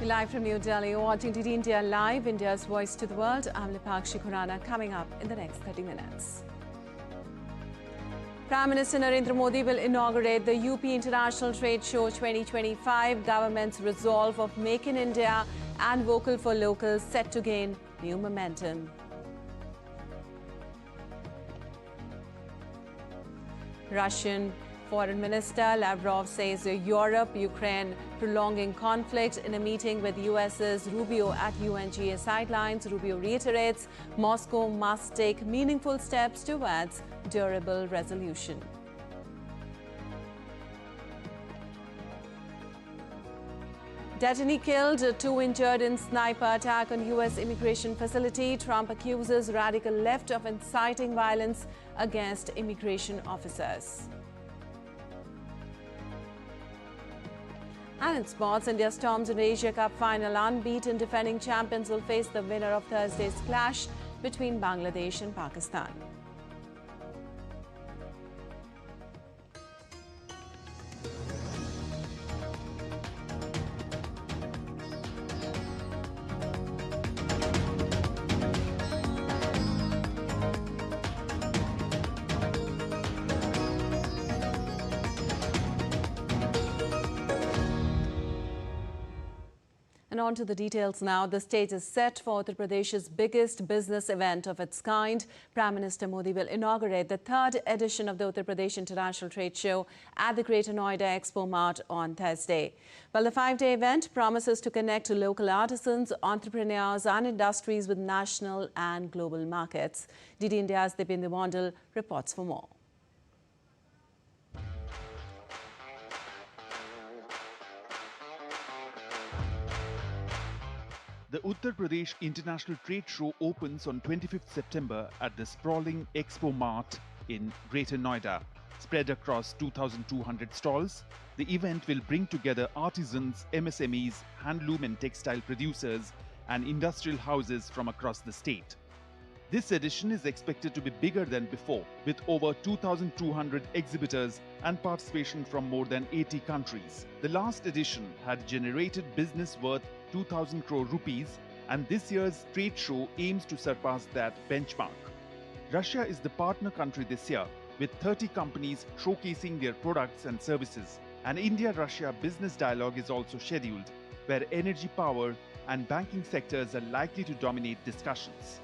Live from New Delhi, watching DD India Live, India's voice to the world. I'm Lipakshi Khurana, coming up in the next 30 minutes. Prime Minister Narendra Modi will inaugurate the UP International Trade Show 2025. Government's resolve of Make in India and Vocal for Local set to gain new momentum. Russian Foreign Minister Lavrov says Europe-Ukraine prolonging conflict in a meeting with US's Rubio at UNGA sidelines. Rubio reiterates Moscow must take meaningful steps towards durable resolution. Detainee killed, 2 injured in sniper attack on US immigration facility. Trump accuses radical left of inciting violence against immigration officers. And in sports, India storms in Asia Cup final. Unbeaten defending champions will face the winner of Thursday's clash between Bangladesh and Pakistan. And on to the details now. The stage is set for Uttar Pradesh's biggest business event of its kind. Prime Minister Modi will inaugurate the 3rd edition of the Uttar Pradesh International Trade Show at the Greater Noida Expo Mart on Thursday. Well, the 5-day event promises to connect local artisans, entrepreneurs and industries with national and global markets. DD India's Dipindu Mondal reports for more. The Uttar Pradesh International Trade Show opens on 25th September at the sprawling Expo Mart in Greater Noida. Spread across 2,200 stalls, the event will bring together artisans, MSMEs, handloom and textile producers, and industrial houses from across the state. This edition is expected to be bigger than before, with over 2,200 exhibitors and participation from more than 80 countries. The last edition had generated business worth 2,000 crore rupees, and this year's trade show aims to surpass that benchmark. Russia is the partner country this year, with 30 companies showcasing their products and services. An India-Russia business dialogue is also scheduled, where energy, power and banking sectors are likely to dominate discussions.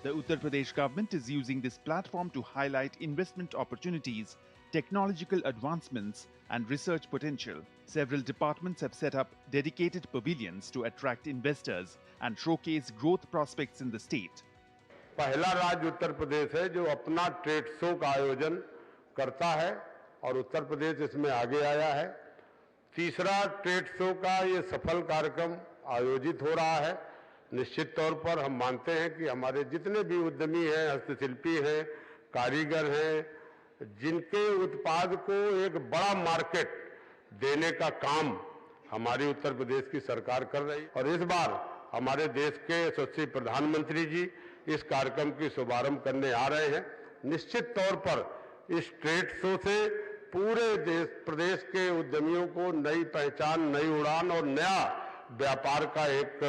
The Uttar Pradesh government is using this platform to highlight investment opportunities, technological advancements and research potential. Several departments have set up dedicated pavilions to attract investors and showcase growth prospects in the state. पहला राज्य उत्तर प्रदेश है जो अपना trade show का आयोजन करता है और उत्तर प्रदेश इसमें आगे आया है। तीसरा ट्रेड शो का ये सफल कार्यक्रम आयोजित हो रहा है। निश्चित तौर पर हम मानते हैं कि हमारे जितने भी उद्यमी हैं, हस्तशिल्पी हैं, कारीगर हैं, जिनके उत्पाद को एक बड़ा मार्केट देने का काम हमारी उत्तर प्रदेश की सरकार कर रही है और इस बार हमारे देश के यशस्वी प्रधानमंत्री जी इस कार्यक्रम की शुभारंभ करने आ रहे हैं। निश्चित तौर पर इस ट्रेड शो से पूरे प्रदेश के उद्यमियों को नई पहचान, नई उड़ान और नया व्यापार का एक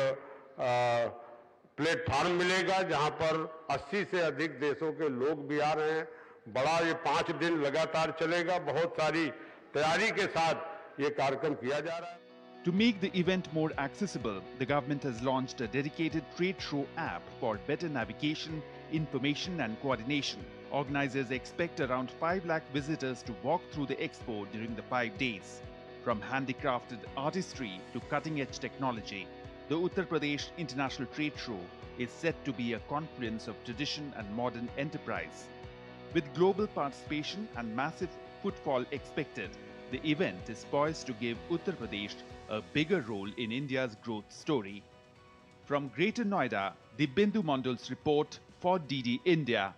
प्लेटफॉर्म मिलेगा, जहां पर 80 से अधिक देशों के लोग भी आ रहे हैं। बड़ा ये 5 दिन लगातार चलेगा। बहुत सारी तैयारी के साथ ये कार्यक्रम किया जा रहा है। To make the event more accessible, the government has launched a dedicated trade show app for better navigation, information and coordination. Organizers expect around 5 lakh visitors to walk through the expo during the 5 days. From handicrafted artistry to cutting-edge technology, the Uttar Pradesh International Trade Show is set to be a confluence of tradition and modern enterprise. With global participation and massive footfall expected, the event is poised to give Uttar Pradesh a bigger role in India's growth story. From Greater Noida, Dipindu Mondal's report for DD India.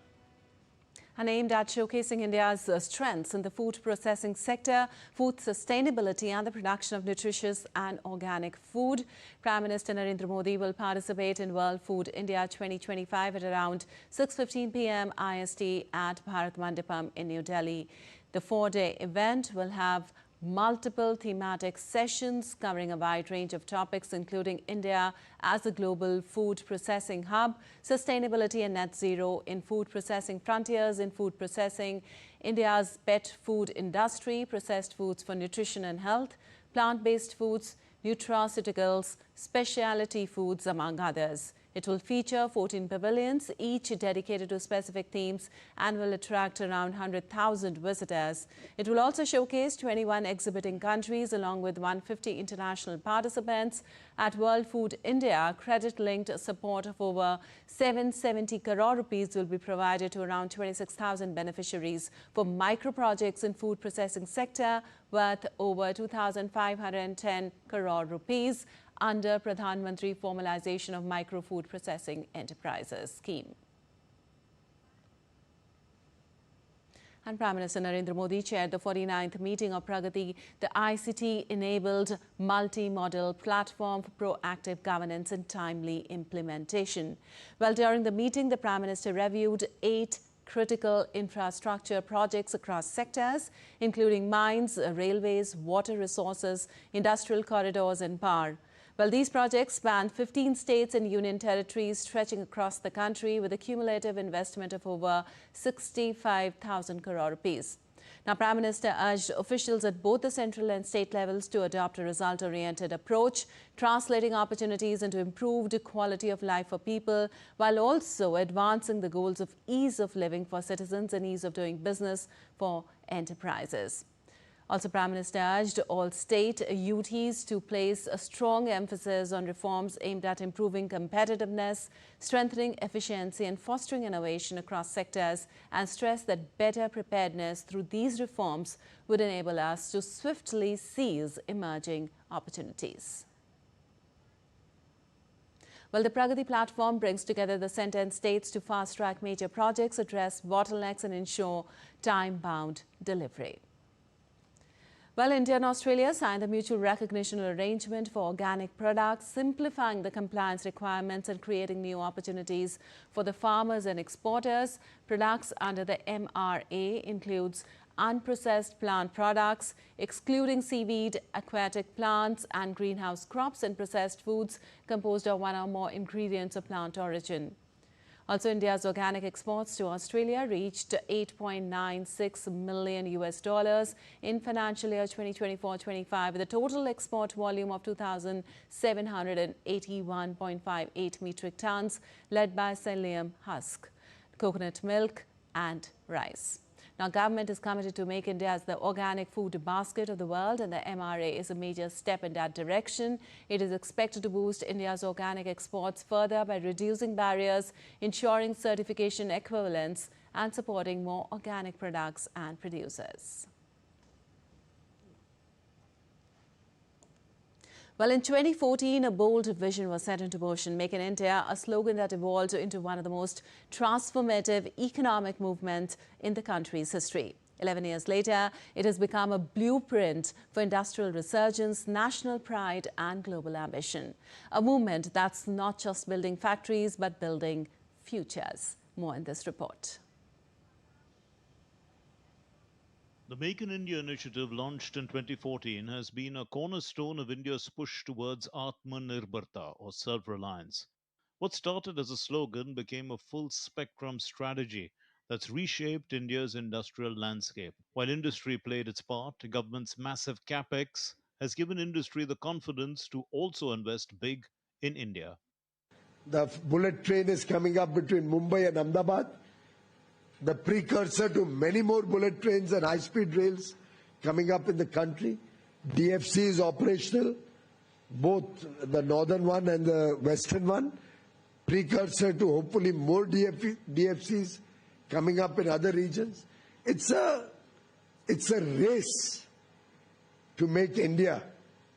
And aimed at showcasing India's strengths in the food processing sector, food sustainability and the production of nutritious and organic food. Prime Minister Narendra Modi will participate in World Food India 2025 at around 6:15 p.m. IST at Bharat Mandapam in New Delhi. The 4-day event will have multiple thematic sessions covering a wide range of topics, including India as a global food processing hub, sustainability and net zero in food processing, frontiers in food processing, India's pet food industry, processed foods for nutrition and health, plant-based foods, nutraceuticals, specialty foods, among others. It will feature 14 pavilions, each dedicated to specific themes, and will attract around 100,000 visitors. It will also showcase 21 exhibiting countries along with 150 international participants. At World Food India, credit-linked support of over 770 crore rupees will be provided to around 26,000 beneficiaries for micro-projects in food processing sector worth over 2,510 crore rupees under Pradhan Mantri Formalization of Micro Food Processing Enterprises scheme. And Prime Minister Narendra Modi chaired the 49th meeting of PRAGATI, the ICT-enabled multi-model platform for proactive governance and timely implementation. Well, during the meeting, the Prime Minister reviewed 8 critical infrastructure projects across sectors, including mines, railways, water resources, industrial corridors and power. Well, these projects span 15 states and union territories stretching across the country with a cumulative investment of over 65,000 crore rupees. Now, Prime Minister urged officials at both the central and state levels to adopt a result-oriented approach, translating opportunities into improved quality of life for people, while also advancing the goals of ease of living for citizens and ease of doing business for enterprises. Also, Prime Minister urged all state UTs to place a strong emphasis on reforms aimed at improving competitiveness, strengthening efficiency and fostering innovation across sectors, and stressed that better preparedness through these reforms would enable us to swiftly seize emerging opportunities. Well, the PRAGATI platform brings together the centre and states to fast-track major projects, address bottlenecks and ensure time-bound delivery. Well, India and Australia signed the mutual recognition arrangement for organic products, simplifying the compliance requirements and creating new opportunities for the farmers and exporters. Products under the MRA includes unprocessed plant products, excluding seaweed, aquatic plants and greenhouse crops, and processed foods composed of one or more ingredients of plant origin. Also, India's organic exports to Australia reached $8.96 million in financial year 2024-25, with a total export volume of 2,781.58 metric tons, led by psyllium husk, coconut milk and rice. Now, government is committed to make India as the organic food basket of the world, and the MRA is a major step in that direction. It is expected to boost India's organic exports further by reducing barriers, ensuring certification equivalence, and supporting more organic products and producers. Well, in 2014, a bold vision was set into motion, making India a slogan that evolved into one of the most transformative economic movements in the country's history. 11 years later, it has become a blueprint for industrial resurgence, national pride and global ambition. A movement that's not just building factories, but building futures. More in this report. The Make in India initiative, launched in 2014, has been a cornerstone of India's push towards Atmanirbharta, or self-reliance. What started as a slogan became a full-spectrum strategy that's reshaped India's industrial landscape. While industry played its part, the government's massive capex has given industry the confidence to also invest big in India. The bullet train is coming up between Mumbai and Ahmedabad, the precursor to many more bullet trains and high-speed rails coming up in the country. DFC is operational, both the northern one and the western one, precursor to hopefully more DFCs coming up in other regions. It's a race to make India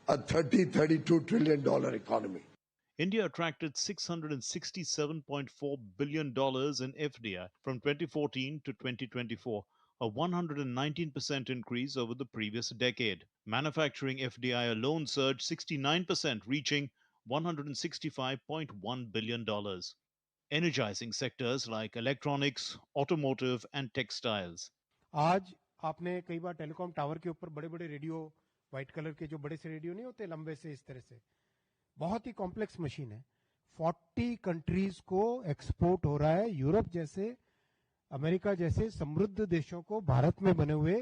a $32 trillion economy. India attracted $667.4 billion in FDI from 2014 to 2024, a 119% increase over the previous decade. Manufacturing FDI alone surged 69%, reaching $165.1 billion, energizing sectors like electronics, automotive, and textiles. आज आपने कई बार telecom tower के ऊपर बड़े बड़े radio, white colour के जो बड़े से रेडियो नहीं होते लंबे से इस तरह से, बहुत ही कॉम्प्लेक्स मशीन है. 40 कंट्रीज को एक्सपोर्ट हो रहा है. यूरोप जैसे, अमेरिका जैसे समृद्ध देशों को भारत में बने हुए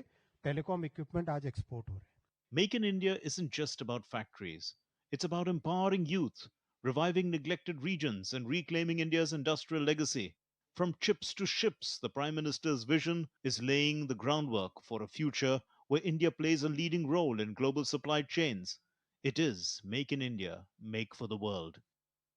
टेलीकॉम इक्विपमेंट आज एक्सपोर्ट हो रहे हैं. Make in India isn't just about factories. It's about empowering youth, reviving neglected regions, and reclaiming India's industrial legacy. From chips to ships, the Prime Minister's vision is laying the groundwork for a future where India plays a leading role in global supply chains. It is Make in India, Make for the World.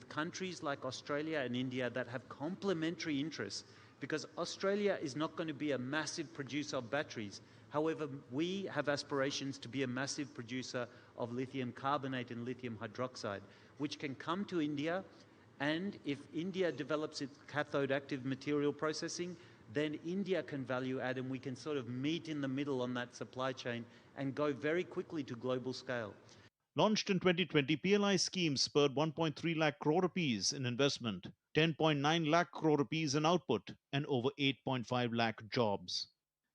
Countries like Australia and India that have complementary interests, because Australia is not going to be a massive producer of batteries. However, we have aspirations to be a massive producer of lithium carbonate and lithium hydroxide, which can come to India, and if India develops its cathode active material processing, then India can value add, and we can sort of meet in the middle on that supply chain and go very quickly to global scale. Launched in 2020, PLI schemes spurred 1.3 lakh crore rupees in investment, 10.9 lakh crore rupees in output, and over 8.5 lakh jobs.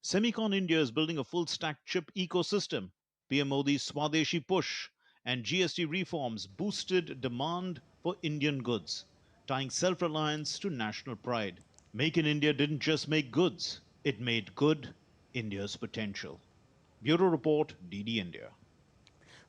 Semicon India is building a full-stack chip ecosystem. PM Modi's Swadeshi push and GST reforms boosted demand for Indian goods, tying self-reliance to national pride. Make in India didn't just make goods, it made good India's potential. Bureau Report, DD India.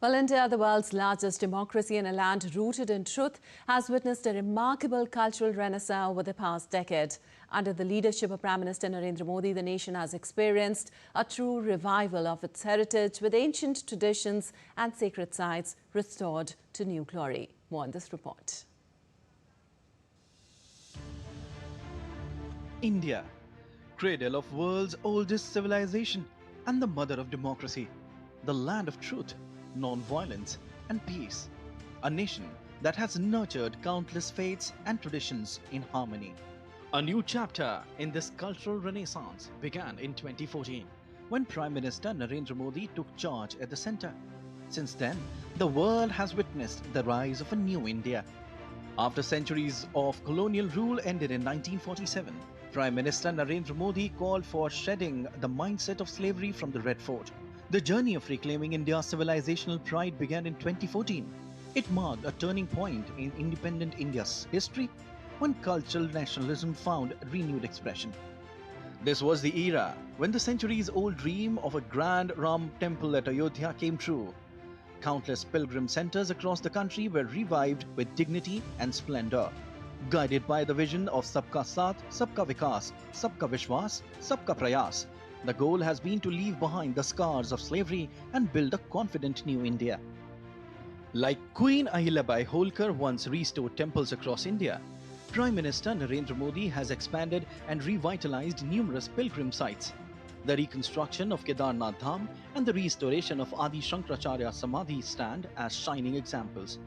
Well, India, the world's largest democracy and a land rooted in truth, has witnessed a remarkable cultural renaissance over the past decade. Under the leadership of Prime Minister Narendra Modi, the nation has experienced a true revival of its heritage, with ancient traditions and sacred sites restored to new glory. More on this report. India, cradle of world's oldest civilization and the mother of democracy, the land of truth, non-violence and peace, a nation that has nurtured countless faiths and traditions in harmony. A new chapter in this cultural renaissance began in 2014 when Prime Minister Narendra Modi took charge at the centre. Since then, the world has witnessed the rise of a new India. After centuries of colonial rule ended in 1947, Prime Minister Narendra Modi called for shedding the mindset of slavery from the Red Fort. The journey of reclaiming India's civilizational pride began in 2014. It marked a turning point in independent India's history when cultural nationalism found renewed expression. This was the era when the centuries-old dream of a grand Ram temple at Ayodhya came true. Countless pilgrim centers across the country were revived with dignity and splendor. Guided by the vision of Sabka Saath, Sabka Vikas, Sabka Vishwas, Sabka Prayas, the goal has been to leave behind the scars of slavery and build a confident new India. Like Queen Ahilyabai Holkar once restored temples across India, Prime Minister Narendra Modi has expanded and revitalized numerous pilgrim sites. The reconstruction of Kedarnath Dham and the restoration of Adi Shankaracharya Samadhi stand as shining examples.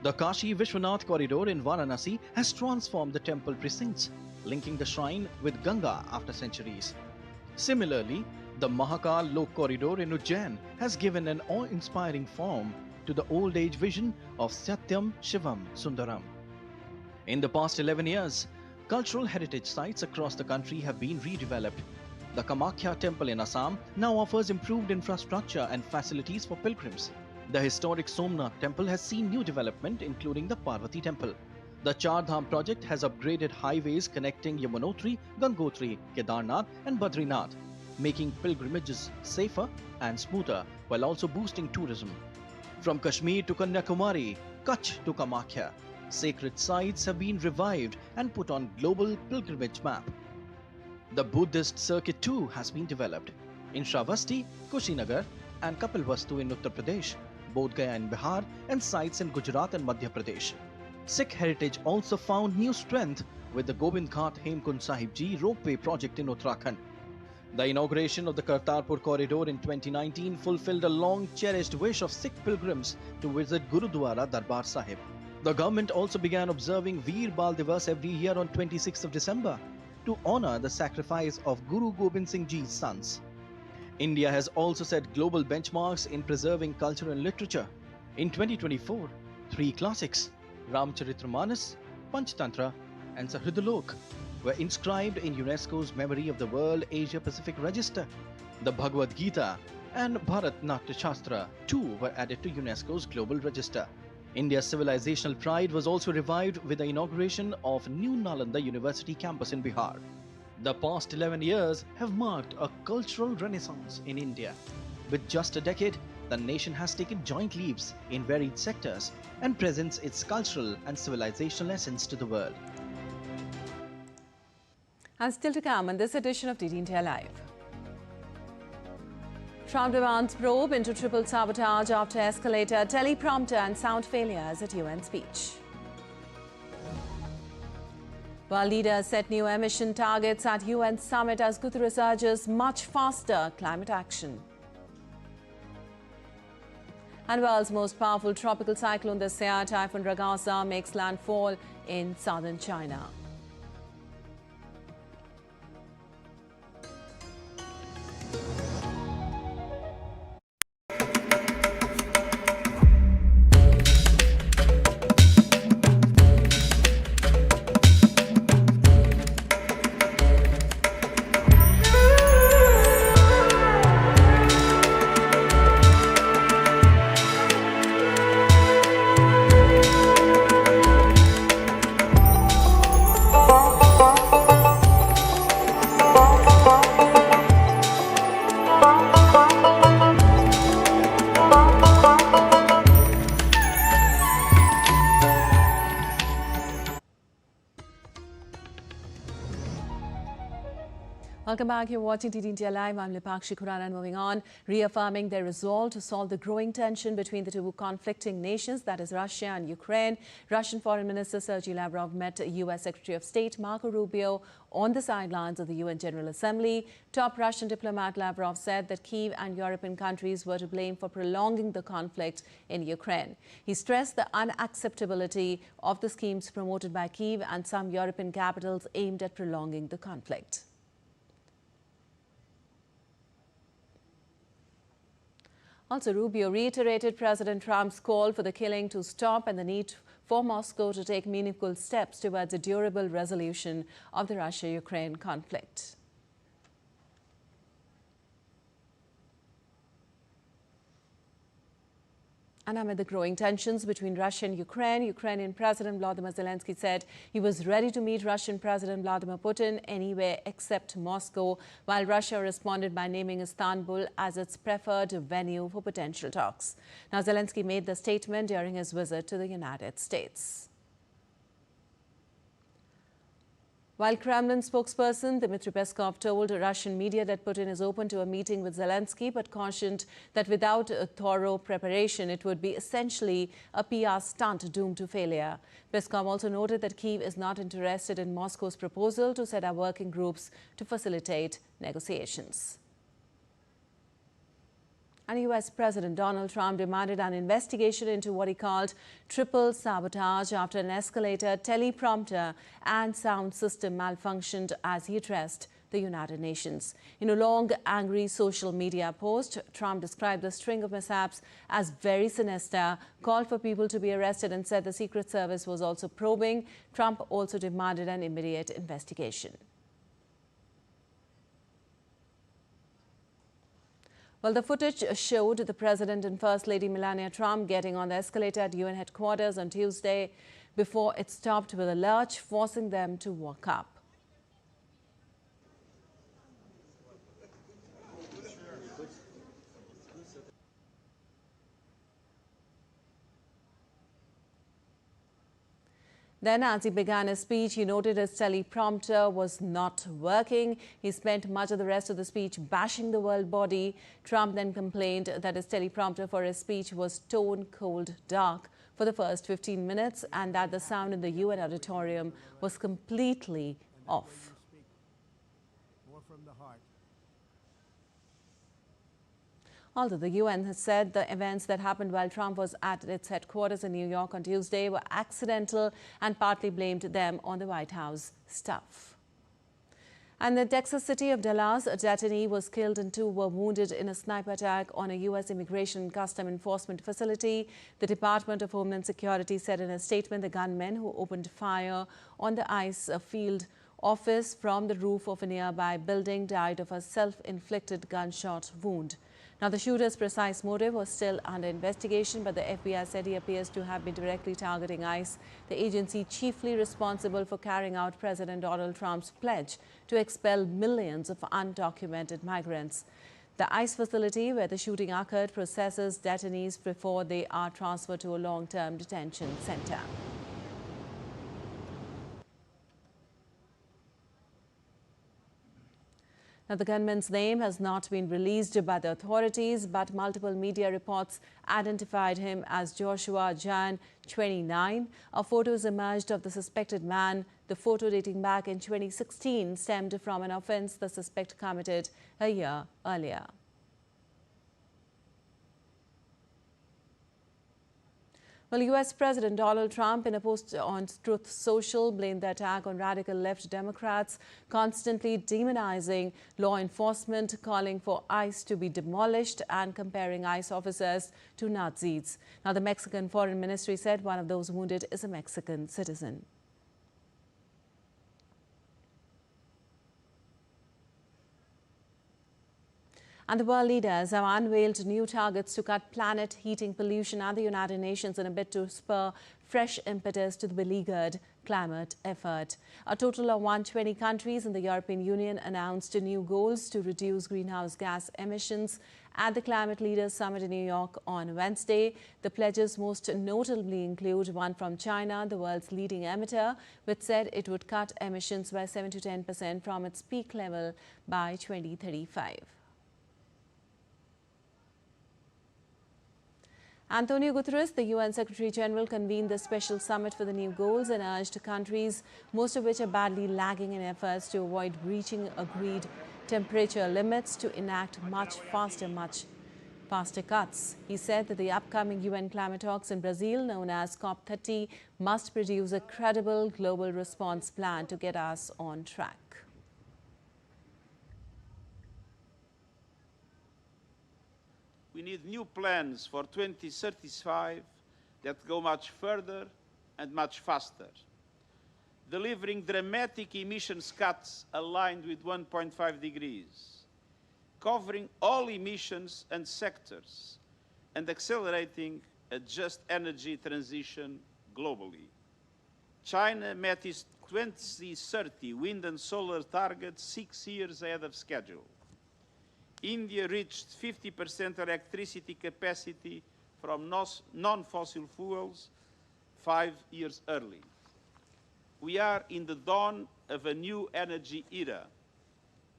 The Kashi Vishwanath corridor in Varanasi has transformed the temple precincts, linking the shrine with Ganga after centuries. Similarly, the Mahakal Lok corridor in Ujjain has given an awe-inspiring form to the old-age vision of Satyam Shivam Sundaram. In the past 11 years, cultural heritage sites across the country have been redeveloped. The Kamakhya temple in Assam now offers improved infrastructure and facilities for pilgrims. The historic Somnath temple has seen new development, including the Parvati temple. The Char Dham project has upgraded highways connecting Yamunotri, Gangotri, Kedarnath and Badrinath, making pilgrimages safer and smoother while also boosting tourism. From Kashmir to Kanyakumari, Kutch to Kamakhya, sacred sites have been revived and put on global pilgrimage map. The Buddhist circuit too has been developed. In Shravasti, Kushinagar and Kapilvastu in Uttar Pradesh, Bodh Gaya in Bihar and sites in Gujarat and Madhya Pradesh. Sikh heritage also found new strength with the Gobind Ghat Hemkund Sahib Ji ropeway project in Uttarakhand. The inauguration of the Kartarpur corridor in 2019 fulfilled a long-cherished wish of Sikh pilgrims to visit Gurudwara Darbar Sahib. The government also began observing Veer Bal Divas every year on 26th of December to honor the sacrifice of Guru Gobind Singh Ji's sons. India has also set global benchmarks in preserving culture and literature. In 2024, 3 classics, Ramcharitramanas, Panchtantra and Sahridalok, were inscribed in UNESCO's Memory of the World Asia-Pacific Register. The Bhagavad Gita and Bharat Natya Shastra too were added to UNESCO's global register. India's civilizational pride was also revived with the inauguration of New Nalanda University campus in Bihar. The past 11 years have marked a cultural renaissance in India. With just a decade, the nation has taken joint leaps in varied sectors and presents its cultural and civilizational essence to the world. And still to come in this edition of DD India Live. Trump demands probe into triple sabotage after escalator, teleprompter and sound failures at UN speech. World leaders set new emission targets at UN summit as Guterres urges much faster climate action. And world's most powerful tropical cyclone this year, Typhoon Ragasa, makes landfall in southern China. Welcome back. You're watching DD India Live. I'm Lipakshi Khurana, and moving on, reaffirming their resolve to solve the growing tension between the two conflicting nations, that is Russia and Ukraine. Russian Foreign Minister Sergei Lavrov met US Secretary of State Marco Rubio on the sidelines of the UN General Assembly. Top Russian diplomat Lavrov said that Kyiv and European countries were to blame for prolonging the conflict in Ukraine. He stressed the unacceptability of the schemes promoted by Kyiv and some European capitals aimed at prolonging the conflict. Also, Rubio reiterated President Trump's call for the killing to stop and the need for Moscow to take meaningful steps towards a durable resolution of the Russia-Ukraine conflict. And amid the growing tensions between Russia and Ukraine, Ukrainian President Volodymyr Zelensky said he was ready to meet Russian President Vladimir Putin anywhere except Moscow, while Russia responded by naming Istanbul as its preferred venue for potential talks. Now, Zelensky made the statement during his visit to the United States. While Kremlin spokesperson Dmitry Peskov told Russian media that Putin is open to a meeting with Zelensky, but cautioned that without a thorough preparation, it would be essentially a PR stunt doomed to failure. Peskov also noted that Kyiv is not interested in Moscow's proposal to set up working groups to facilitate negotiations. And US President Donald Trump demanded an investigation into what he called triple sabotage after an escalator, teleprompter and sound system malfunctioned as he addressed the United Nations. In a long, angry social media post, Trump described the string of mishaps as very sinister, called for people to be arrested and said the Secret Service was also probing. Trump also demanded an immediate investigation. Well, the footage showed the President and First Lady Melania Trump getting on the escalator at UN headquarters on Tuesday before it stopped with a lurch, forcing them to walk up. Then, as he began his speech, he noted his teleprompter was not working. He spent much of the rest of the speech bashing the world body. Trump then complained that his teleprompter for his speech was stone-cold dark for the first 15 minutes and that the sound in the UN auditorium was completely off. More from the heart. Although the UN has said the events that happened while Trump was at its headquarters in New York on Tuesday were accidental and partly blamed them on the White House staff. And the Texas city of Dallas, a detainee was killed and 2 were wounded in a sniper attack on a U.S. Immigration and Custom Enforcement facility. The Department of Homeland Security said in a statement the gunmen who opened fire on the ICE field office from the roof of a nearby building died of a self-inflicted gunshot wound. Now, the shooter's precise motive was still under investigation, but the FBI said he appears to have been directly targeting ICE, the agency chiefly responsible for carrying out President Donald Trump's pledge to expel millions of undocumented migrants. The ICE facility where the shooting occurred processes detainees before they are transferred to a long-term detention center. Now, the gunman's name has not been released by the authorities, but multiple media reports identified him as Joshua Jan, 29. Photos emerged of the suspected man. The photo, dating back in 2016, stemmed from an offense the suspect committed a year earlier. Well, US President Donald Trump, in a post on Truth Social, blamed the attack on radical left Democrats, constantly demonizing law enforcement, calling for ICE to be demolished and comparing ICE officers to Nazis. Now, the Mexican Foreign Ministry said one of those wounded is a Mexican citizen. And the world leaders have unveiled new targets to cut planet heating pollution at the United Nations in a bid to spur fresh impetus to the beleaguered climate effort. A total of 120 countries in the European Union announced new goals to reduce greenhouse gas emissions at the Climate Leaders Summit in New York on Wednesday. The pledges most notably include one from China, the world's leading emitter, which said it would cut emissions by 7 to 10% from its peak level by 2035. Antonio Guterres, the UN Secretary-General, convened the special summit for the new goals and urged countries, most of which are badly lagging in efforts to avoid breaching agreed temperature limits, to enact much faster cuts. He said that the upcoming UN climate talks in Brazil, known as COP30, must produce a credible global response plan to get us on track. We need new plans for 2035 that go much further and much faster, delivering dramatic emissions cuts aligned with 1.5 degrees, covering all emissions and sectors, and accelerating a just energy transition globally. China met its 2030 wind and solar target 6 years ahead of schedule. India reached 50% electricity capacity from non-fossil fuels 5 years early. We are in the dawn of a new energy era.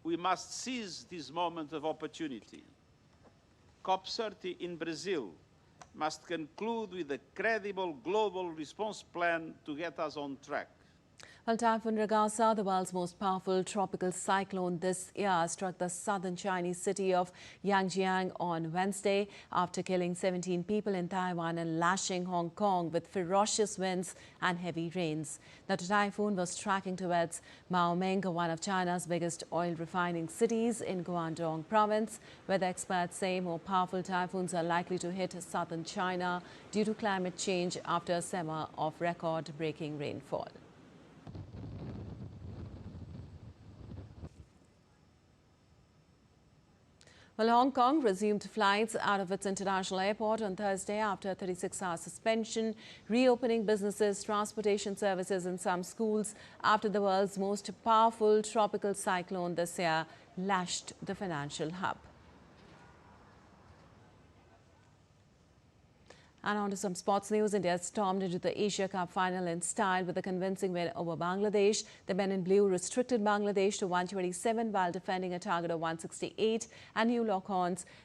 We must seize this moment of opportunity. COP30 in Brazil must conclude with a credible global response plan to get us on track. Well, Typhoon Ragasa, the world's most powerful tropical cyclone this year, struck the southern Chinese city of Yanjiang on Wednesday after killing 17 people in Taiwan and lashing Hong Kong with ferocious winds and heavy rains. The typhoon was tracking towards Maoming, one of China's biggest oil refining cities in Guangdong province. Weather experts say more powerful typhoons are likely to hit southern China due to climate change after a summer of record-breaking rainfall. Well, Hong Kong resumed flights out of its international airport on Thursday after a 36-hour suspension, reopening businesses, transportation services and some schools after the world's most powerful tropical cyclone this year lashed the financial hub. And on to some sports news. India stormed into the Asia Cup final in style with a convincing win over Bangladesh. The men in blue restricted Bangladesh to 127 while defending a target of 168 and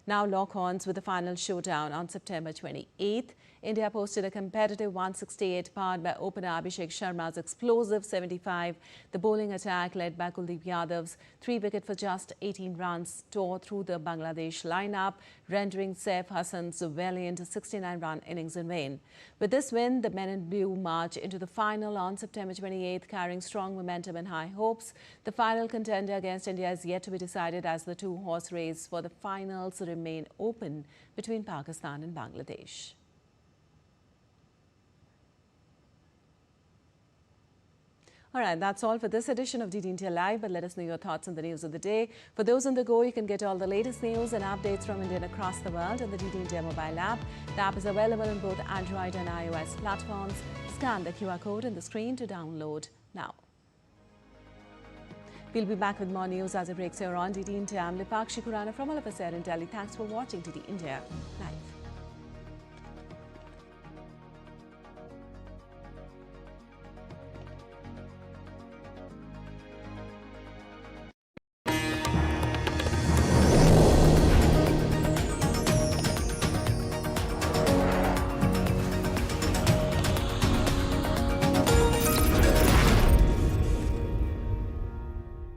now lock horns with the final showdown on September 28th. India posted a competitive 168 powered by opener Abhishek Sharma's explosive 75. The bowling attack led by Kuldeep Yadav's 3-wicket for just 18 runs tore through the Bangladesh lineup, rendering Saif Hassan's valiant 69-run innings in vain. With this win, the men in blue march into the final on September 28th, carrying strong momentum and high hopes. The final contender against India is yet to be decided as the two-horse race for the finals remain open between Pakistan and Bangladesh. All right, that's all for this edition of DD India Live, but let us know your thoughts on the news of the day. For those on the go, you can get all the latest news and updates from India and across the world on the DD India mobile app. The app is available on both Android and iOS platforms. Scan the QR code on the screen to download now. We'll be back with more news as it breaks here on DD India. I'm Lipakshi Khurana from all of us here in Delhi. Thanks for watching DD India Live.